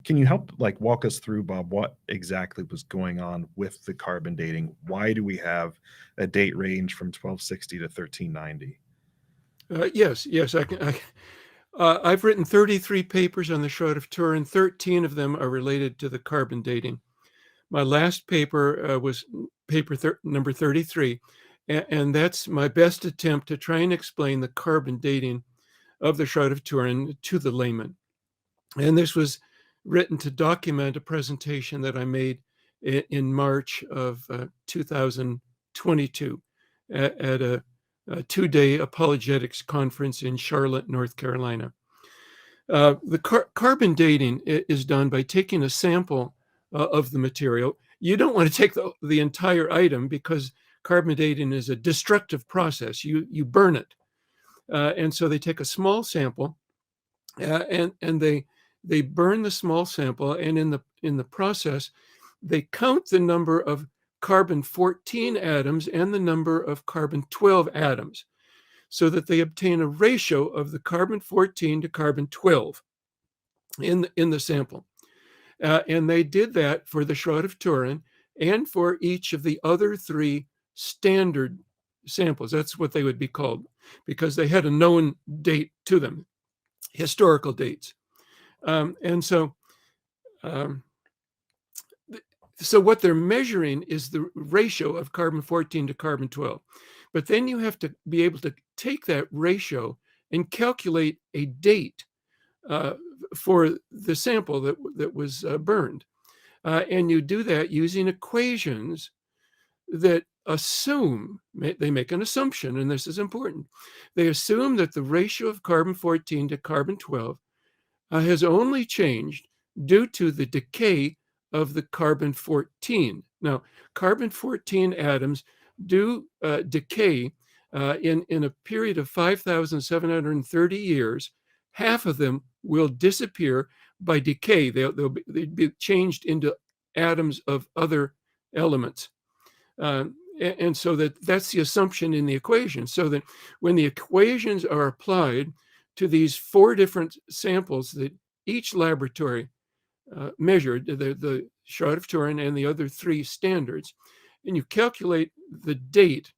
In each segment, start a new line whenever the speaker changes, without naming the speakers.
Can you help walk us through, Bob, what exactly was going on with the carbon dating? Why do we have a date range from 1260 to 1390?
Yes, I can. I've written 33 papers on the Shroud of Turin. 13 of them are related to the carbon dating. My last paper was number 33, and that's my best attempt to try and explain the carbon dating of the Shroud of Turin to the layman. And this was written to document a presentation that I made in March of 2022 at a 2-day apologetics conference in Charlotte, North Carolina. The carbon dating is done by taking a sample of the material. You don't want to take the entire item because carbon dating is a destructive process. You burn it. And so they take a small sample and they burn the small sample, and in the process, they count the number of carbon-14 atoms and the number of carbon-12 atoms, so that they obtain a ratio of the carbon-14 to carbon-12 in the sample. And they did that for the Shroud of Turin and for each of the other 3 standard samples. That's what they would be called, because they had a known date to them, historical dates. And so what they're measuring is the ratio of carbon-14 to carbon-12. But then you have to be able to take that ratio and calculate a date for the sample that was burned. And you do that using equations that assume, they make an assumption, and this is important. They assume that the ratio of carbon-14 to carbon-12 has only changed due to the decay of the carbon-14. Now, carbon-14 atoms do decay in a period of 5,730 years. Half of them will disappear by decay. They'll be changed into atoms of other elements. And so that's the assumption in the equation. So that when the equations are applied to these 4 different samples that each laboratory measured, the Shroud of Turin and the other 3 standards, and you calculate the date,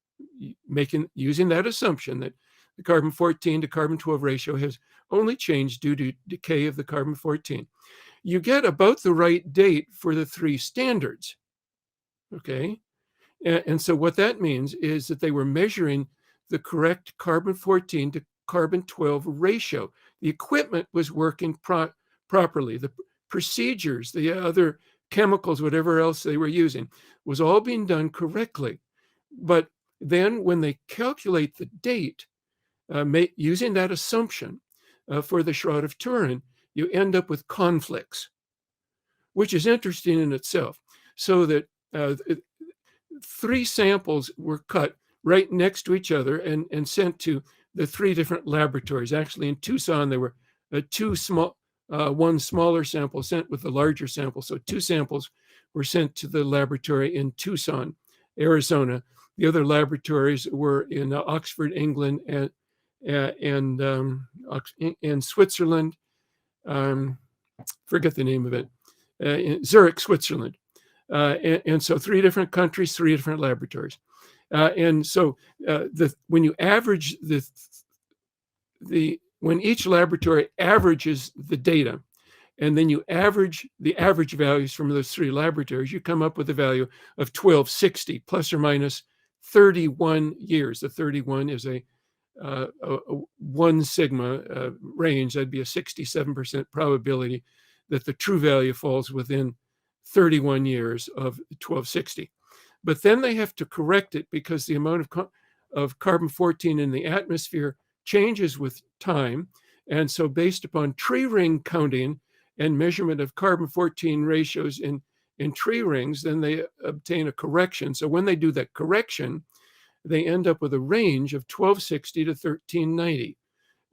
using that assumption that the carbon-14 to carbon-12 ratio has only changed due to decay of the carbon-14, you get about the right date for the 3 standards. Okay? And so what that means is that they were measuring the correct carbon-14 to carbon-12 ratio. The equipment was working properly. The procedures, the other chemicals, whatever else they were using, was all being done correctly. But then when they calculate the date, using that assumption for the Shroud of Turin, you end up with conflicts, which is interesting in itself. So that 3 samples were cut right next to each other and sent to the 3 different laboratories. Actually, in Tucson, there were one smaller sample sent with the larger sample. So 2 samples were sent to the laboratory in Tucson, Arizona. The other laboratories were in Oxford, England, and Switzerland. Forget the name of it. In Zurich, Switzerland. And so 3 different countries, 3 different laboratories. And so when you average when each laboratory averages the data, and then you average the average values from those 3 laboratories, you come up with a value of 1260 plus or minus 31 years. The 31 is a 1 sigma range. That'd be a 67% probability that the true value falls within 31 years of 1260. But then they have to correct it because the amount of carbon-14 in the atmosphere changes with time. And so based upon tree ring counting and measurement of carbon-14 ratios in tree rings, then they obtain a correction. So when they do that correction, they end up with a range of 1260 to 1390.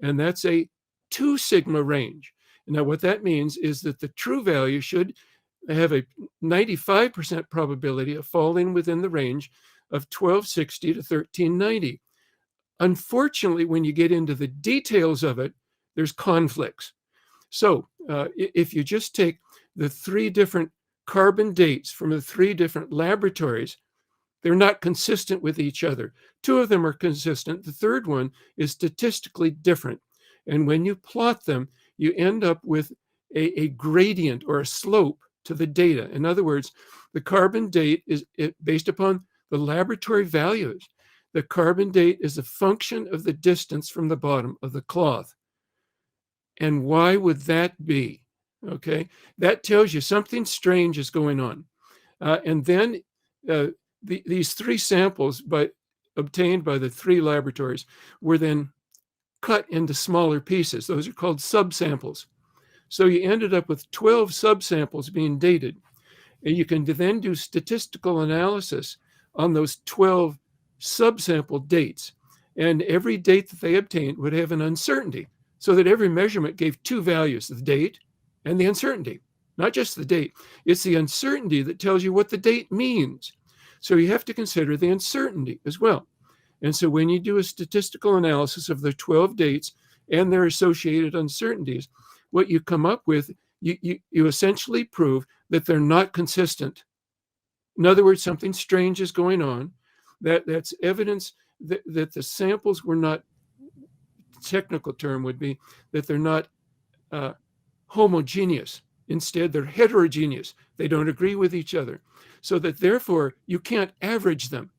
And that's a 2 sigma range. Now, what that means is that the true value should have a 95% probability of falling within the range of 1260 to 1390. Unfortunately, when you get into the details of it, there's conflicts. So if you just take the 3 different carbon dates from the 3 different laboratories, they're not consistent with each other. 2 of them are consistent. The third one is statistically different. And when you plot them, you end up with a gradient or a slope to the data. In other words, the carbon date is based upon the laboratory values. The carbon date is a function of the distance from the bottom of the cloth. And why would that be? Okay, that tells you something strange is going on. And then these 3 samples obtained by the 3 laboratories were then cut into smaller pieces. Those are called subsamples. So you ended up with 12 subsamples being dated. And you can then do statistical analysis on those 12 subsample dates. And every date that they obtained would have an uncertainty, so that every measurement gave 2 values, the date and the uncertainty. Not just the date. It's the uncertainty that tells you what the date means. So you have to consider the uncertainty as well. And so when you do a statistical analysis of the 12 dates and their associated uncertainties, what you come up with, you essentially prove that they're not consistent. In other words, something strange is going on. That's evidence that the samples were not, technical term would be that they're not homogeneous. Instead, they're heterogeneous. They don't agree with each other. So that therefore, you can't average them,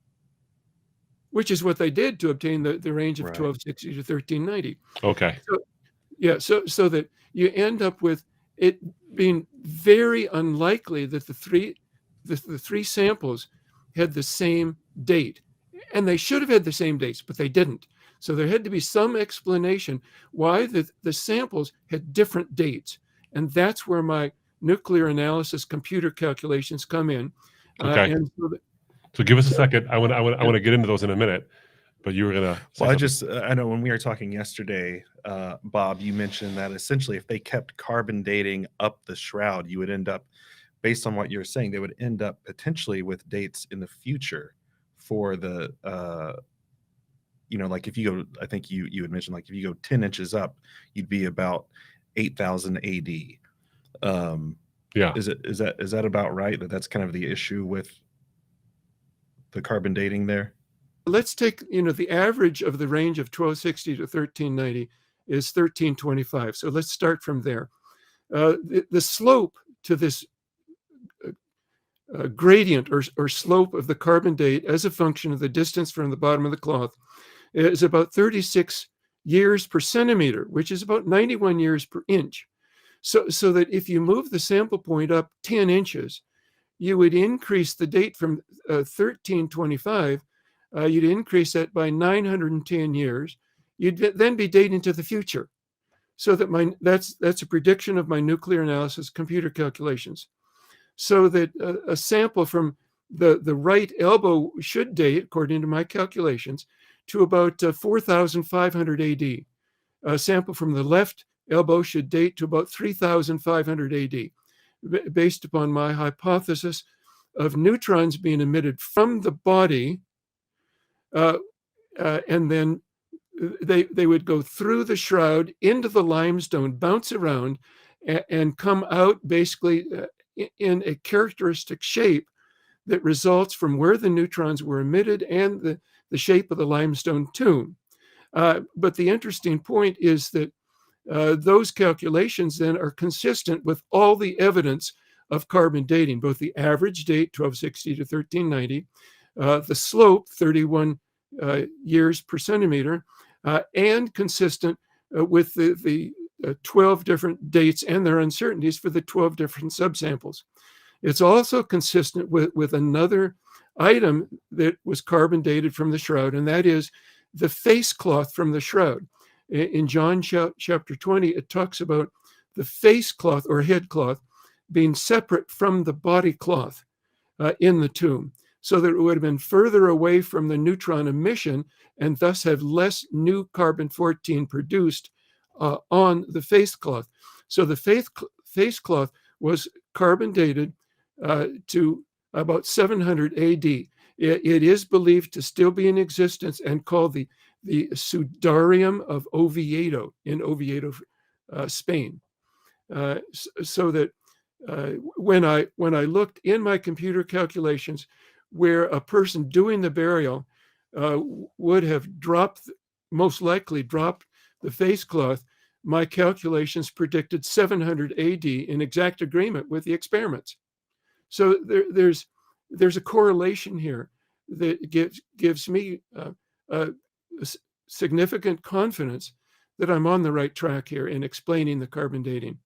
which is what they did to obtain the range of 1260 to 1390.
Okay.
So that you end up with it being very unlikely that the three samples had the same date. And they should have had the same dates, but they didn't. So there had to be some explanation why the samples had different dates. And that's where my nuclear analysis computer calculations come in.
Okay. So give us a second. I want to get into those in a minute, but you were going to.
Well, I know when we were talking yesterday, Bob, you mentioned that essentially if they kept carbon dating up the shroud, you would end up, based on what you're saying, they would end up potentially with dates in the future for the, like if you go, I think you had mentioned, like if you go 10 inches up, you'd be about 8,000 AD.
Yeah.
Is that about right? That's kind of the issue with the carbon dating there?
Let's take, the average of the range of 1260 to 1390 is 1325. So let's start from there. The slope to this gradient or slope of the carbon date as a function of the distance from the bottom of the cloth is about 36 years per centimeter, which is about 91 years per inch. So that if you move the sample point up 10 inches, you would increase the date from 1325. You'd increase that by 910 years. You'd then be dating to the future. So that that's a prediction of my nuclear analysis computer calculations. So that a sample from the right elbow should date, according to my calculations, to about 4,500 AD. A sample from the left elbow should date to about 3,500 AD, based upon my hypothesis of neutrons being emitted from the body, and then they would go through the shroud into the limestone, bounce around, and come out basically in a characteristic shape that results from where the neutrons were emitted and the shape of the limestone tomb. But the interesting point is that those calculations then are consistent with all the evidence of carbon dating, both the average date, 1260 to 1390, the slope, 31 years per centimeter, and consistent with the 12 different dates and their uncertainties for the 12 different subsamples. It's also consistent with another item that was carbon dated from the shroud, and that is the face cloth from the shroud. In John chapter 20, it talks about the face cloth or head cloth being separate from the body cloth in the tomb, so that it would have been further away from the neutron emission and thus have less new carbon-14 produced on the face cloth. So the face cloth was carbon dated to about 700 AD. It is believed to still be in existence and called the Sudarium of Oviedo in Oviedo, Spain. So that when I looked in my computer calculations where a person doing the burial would have most likely dropped the face cloth, my calculations predicted 700 AD in exact agreement with the experiments. So there's a correlation here that gives me significant confidence that I'm on the right track here in explaining the carbon dating.